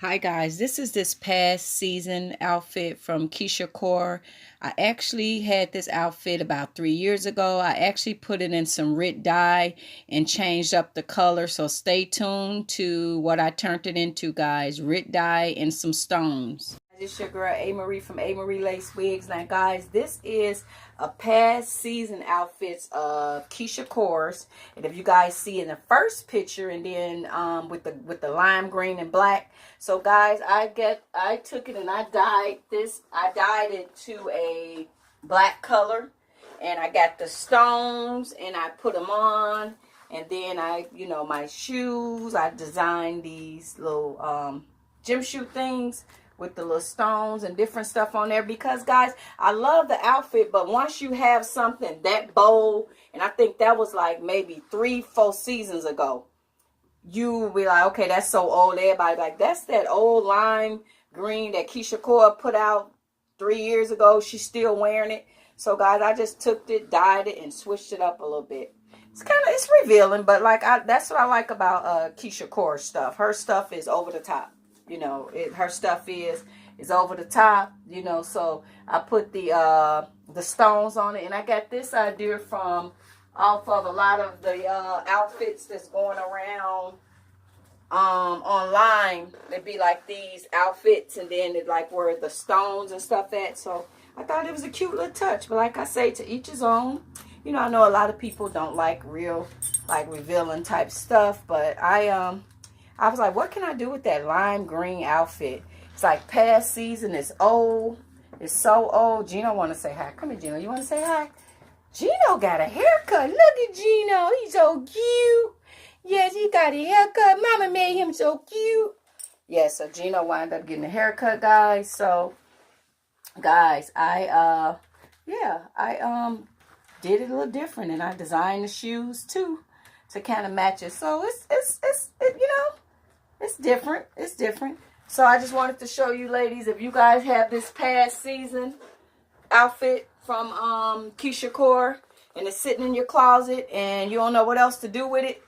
Hi guys, this is this past season outfit from Keisha Core. I actually had this outfit about 3 years ago. I actually put it in some Rit Dye and changed up the color. So stay tuned to what I turned it into, guys. Rit Dye and some stones. It's your girl A. Marie from A. Marie Lace Wigs. Now guys, this is a past season outfits of Keisha Core's. And if you guys see in the first picture, and then with the lime green and black. So guys, I took it and I dyed this. I dyed it to a black color, and I got the stones and I put them on. And then my shoes, I designed these little gym shoe things with the little stones and different stuff on there, because guys, I love the outfit, but once you have something that bold, and I think that was like maybe 3-4 seasons ago, you be like, okay, that's so old. Everybody like, that's that old lime green that Keisha Core put out 3 years ago. She's still wearing it. So guys, I just took it, dyed it, and switched it up a little bit. It's revealing, but like that's what I like about Keisha Core stuff. Her stuff is over the top. Her stuff is over the top, so I put the stones on it. And I got this idea from off of a lot of the outfits that's going around online. It'd be like these outfits, and then it like where the stones and stuff at. So I thought it was a cute little touch, but like I say, to each his own. I know a lot of people don't like real, like, revealing type stuff, but I was like, what can I do with that lime green outfit? It's like past season. It's old. It's so old. Gino want to say hi. Come here, Gino. You want to say hi? Gino got a haircut. Look at Gino. He's so cute. Yes, he got a haircut. Mama made him so cute. Yeah, so Gino wound up getting a haircut, guys. So, guys, I did it a little different, and I designed the shoes too to kind of match it. So it's different. It's different. So I just wanted to show you, ladies, if you guys have this past season outfit from Keisha Core and it's sitting in your closet and you don't know what else to do with it,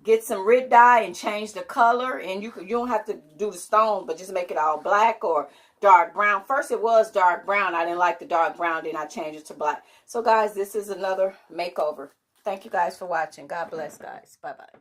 get some Rit Dye and change the color. And you don't have to do the stone, but just make it all black or dark brown. First it was dark brown. I didn't like the dark brown, then I changed it to black. So guys, this is another makeover. Thank you guys for watching. God bless, guys. Bye-bye.